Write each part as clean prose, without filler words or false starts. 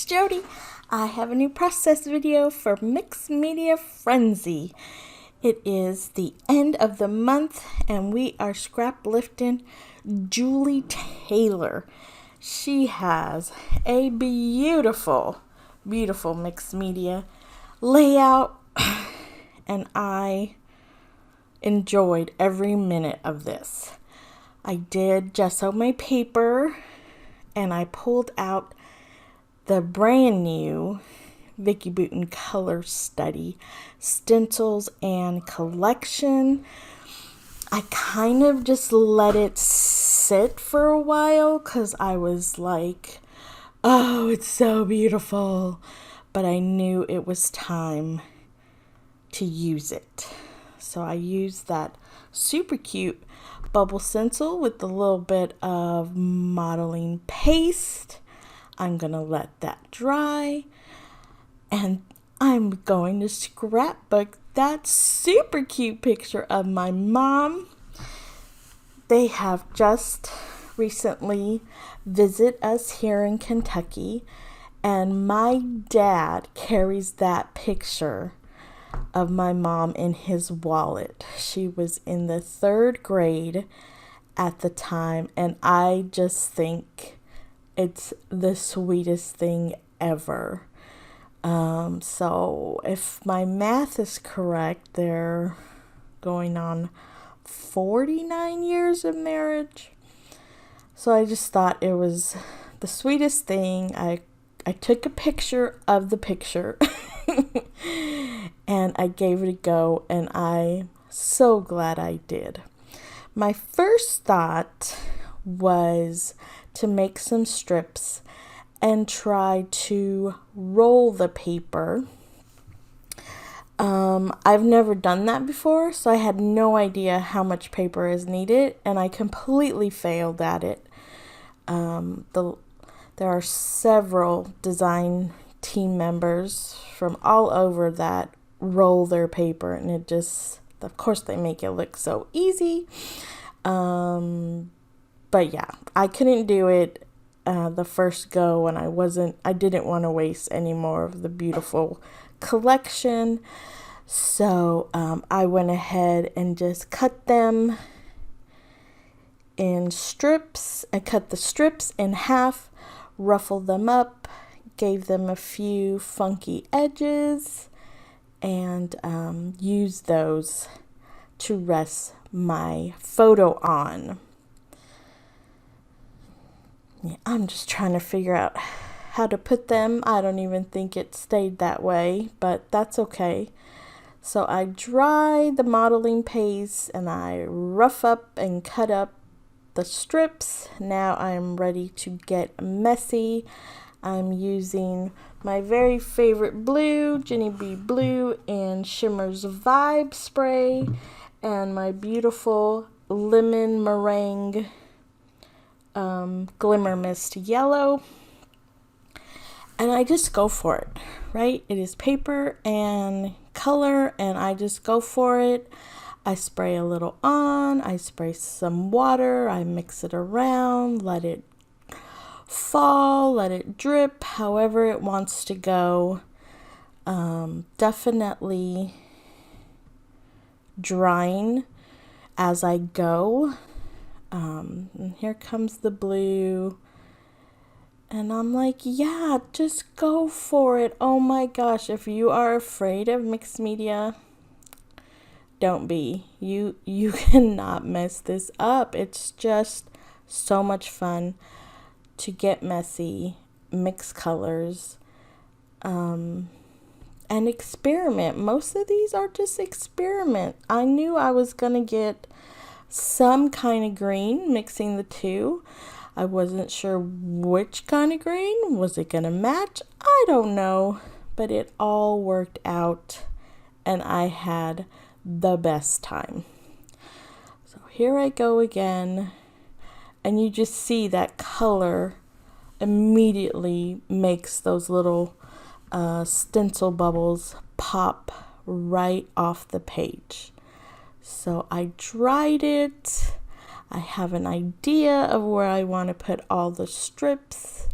it's Jody. I have a new process video for Mixed Media Frenzy. It is the end of the month and we are scrap lifting Julie Taylor. She has a beautiful mixed media layout and I enjoyed every minute of this. I did gesso my paper and I pulled out the brand new Vicki Boutin color study stencils and collection. I kind of just let it sit for a while because I was like, oh, it's so beautiful. But I knew it was time to use it. So I used that super cute bubble stencil with a little bit of modeling paste. I'm going to let that dry. And I'm going to scrapbook that super cute picture of my mom. They have just recently visited us here in Kentucky. And my dad carries that picture of my mom in his wallet. She was in the 3rd grade at the time, and I just think it's the sweetest thing ever. So if my math is correct, they're going on 49 years of marriage. So I just thought it was the sweetest thing. I took a picture of the picture and I gave it a go, and I'm so glad I did. My first thought was to make some strips and try to roll the paper. I've never done that before, so I had no idea how much paper is needed, and I completely failed at it. There are several design team members from all over that roll their paper, and it just, of course, they make it look so easy. But yeah, I couldn't do it the first go, and I didn't want to waste any more of the beautiful collection. So I went ahead and just cut them in strips. I cut the strips in half, ruffled them up, gave them a few funky edges, and used those to rest my photo on. Yeah, I'm just trying to figure out how to put them. I don't even think it stayed that way, but that's okay. So I dry the modeling paste and I rough up and cut up the strips. Now I'm ready to get messy. I'm using my very favorite blue, Jenny B Blue, and Shimmerz Vibe spray, and my beautiful lemon meringue Glimmer Mist yellow. And I just go for it, right? It is paper and color, and I just go for it. I spray a little on, I spray some water, I mix it around, let it fall, let it drip, however it wants to go. Definitely drying as I go. And here comes the blue. And I'm like, yeah, just go for it. Oh my gosh, if you are afraid of mixed media, don't be. You cannot mess this up. It's just so much fun to get messy, mix colors, and experiment. Most of these are just experiment. I knew I was gonna get some kind of green mixing the two. I wasn't sure which kind of green. Was it gonna match? I don't know, but it all worked out and I had the best time. So here I go again, and you just see that color immediately makes those little stencil bubbles pop right off the page. So I dried it. I have an idea of where I want to put all the strips.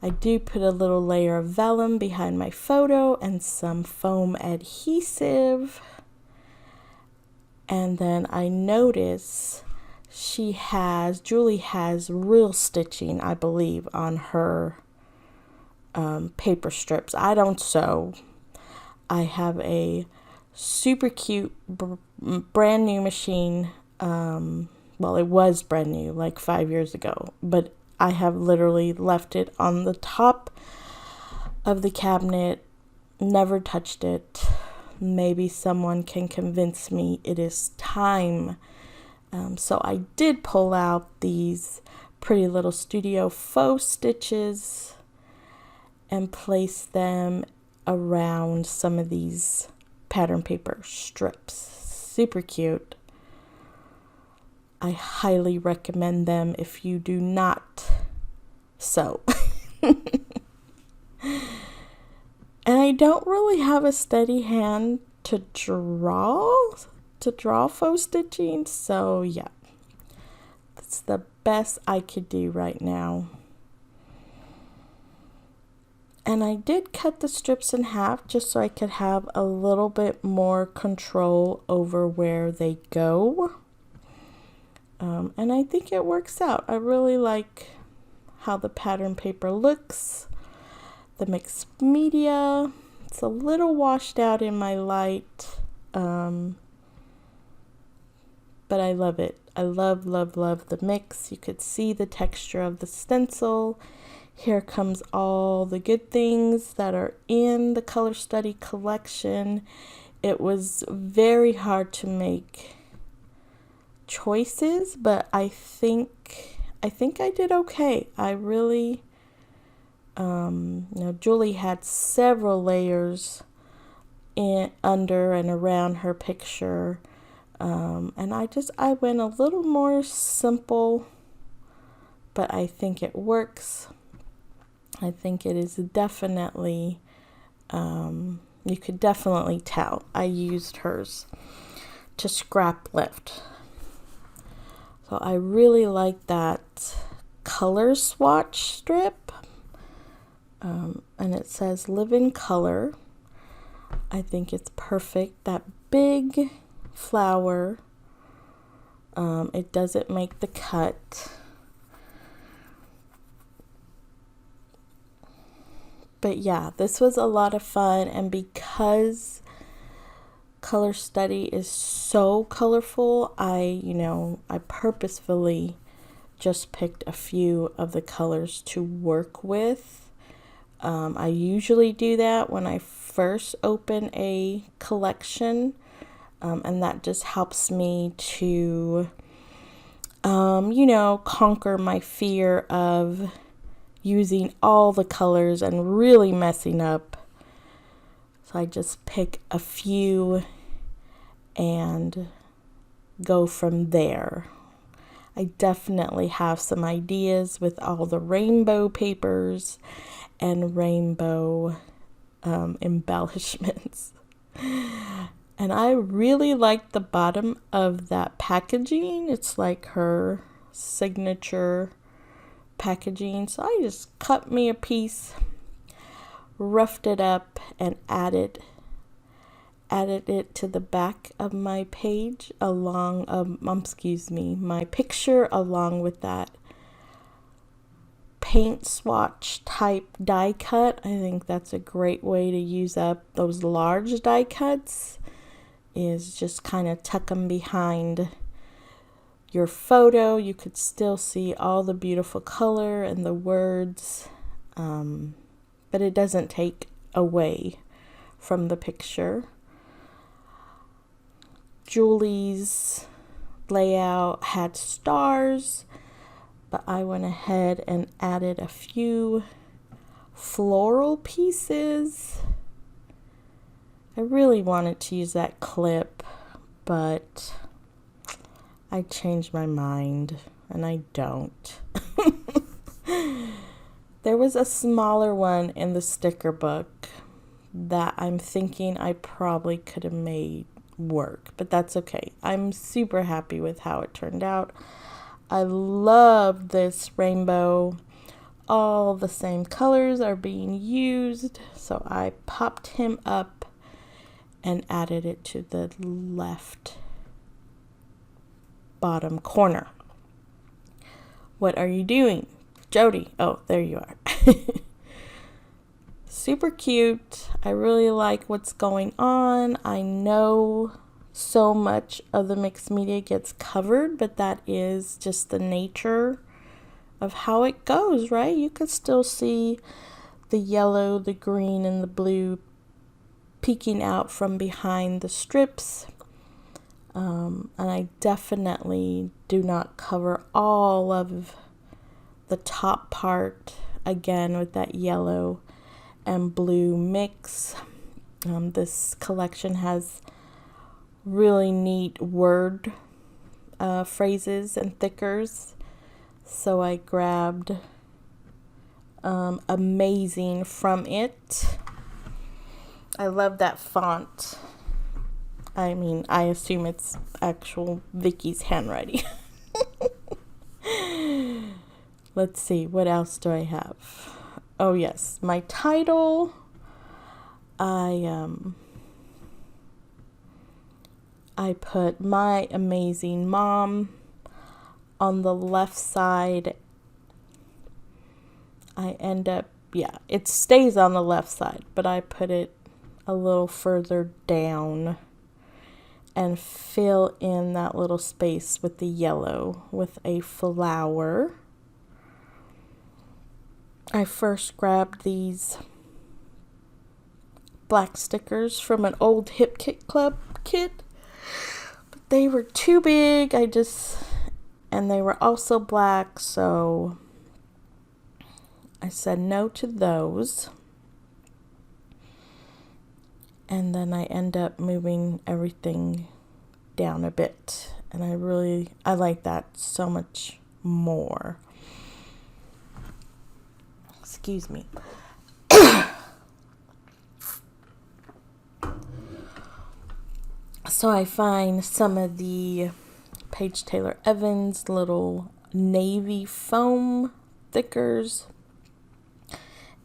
I do put a little layer of vellum behind my photo and some foam adhesive. And then I notice Julie has real stitching, I believe, on her paper strips. I don't sew. I have a super cute brand new machine. Well, it was brand new like 5 years ago, but I have literally left it on the top of the cabinet, never touched it. Maybe someone can convince me it is time. So I did pull out these Pretty Little Studio faux stitches and place them around some of these pattern paper strips. Super cute. I highly recommend them if you do not sew. And I don't really have a steady hand to draw faux stitching, so yeah. That's the best I could do right now. And I did cut the strips in half just so I could have a little bit more control over where they go. And I think it works out. I really like how the pattern paper looks. The mixed media, it's a little washed out in my light, but I love it. I love the mix. You could see the texture of the stencil. Here comes all the good things that are in the Color Study collection. It was very hard to make choices, but I think I did okay. I really, Julie had several layers under and around her picture, and I went a little more simple, but I think it works. I think it is definitely, you could definitely tell I used hers to scrap lift. So I really like that color swatch strip, and it says live in color. I think it's perfect. That big flower, it doesn't make the cut. But yeah, this was a lot of fun, and because Color Study is so colorful, I purposefully just picked a few of the colors to work with. I usually do that when I first open a collection, and that just helps me to, conquer my fear of using all the colors and really messing up. So I just pick a few and go from there. I definitely have some ideas with all the rainbow papers and rainbow embellishments. And I really like the bottom of that packaging. It's like her signature packaging. So I just cut me a piece, roughed it up, and added it to the back of my page my picture, along with that paint swatch type die cut. I think that's a great way to use up those large die cuts, is just kind of tuck them behind your photo. You could still see all the beautiful color and the words, but it doesn't take away from the picture. Julie's layout had stars, but I went ahead and added a few floral pieces. I really wanted to use that clip, but I changed my mind and I don't. There was a smaller one in the sticker book that I'm thinking I probably could have made work, but that's okay. I'm super happy with how it turned out. I love this rainbow all the same colors are being used. So I popped him up and added it to the left bottom corner. What are you doing, Jody? Oh, there you are. Super cute. I really like what's going on. I know so much of the mixed media gets covered, but that is just the nature of how it goes, right? You could still see the yellow, the green, and the blue peeking out from behind the strips. And I definitely do not cover all of the top part again with that yellow and blue mix. This collection has really neat word phrases and thickers. So I grabbed Amazing from it. I love that font. I mean, I assume it's actual Vicki's handwriting. Let's see, what else do I have? Oh yes, my title. I put My Amazing Mom on the left side. I end up, it stays on the left side, but I put it a little further down and fill in that little space with the yellow with a flower. I first grabbed these black stickers from an old Hip Kit Club kit, but they were too big. And they were also black, so I said no to those. And then I end up moving everything down a bit. And I like that so much more. Excuse me. So I find some of the Paige Taylor Evans little navy foam thickers.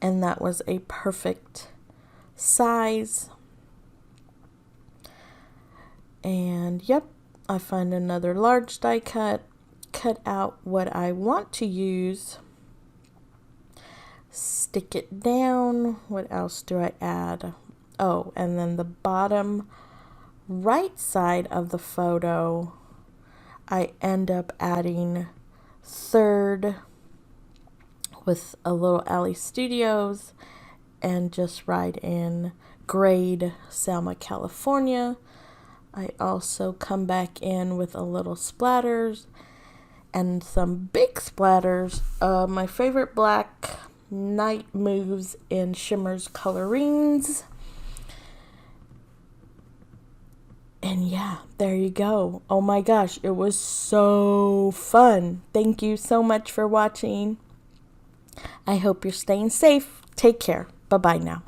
And that was a perfect size. And yep, I find another large die cut out what I want to use, stick it down. What else do I add? Oh, and then the bottom right side of the photo, I end up adding third with a little Elle Studios and just write in grade Selma, California. I also come back in with a little splatters and some big splatters. My favorite black Night Moves in Shimmerz colorings. And yeah, there you go. Oh my gosh, it was so fun. Thank you so much for watching. I hope you're staying safe. Take care. Bye-bye now.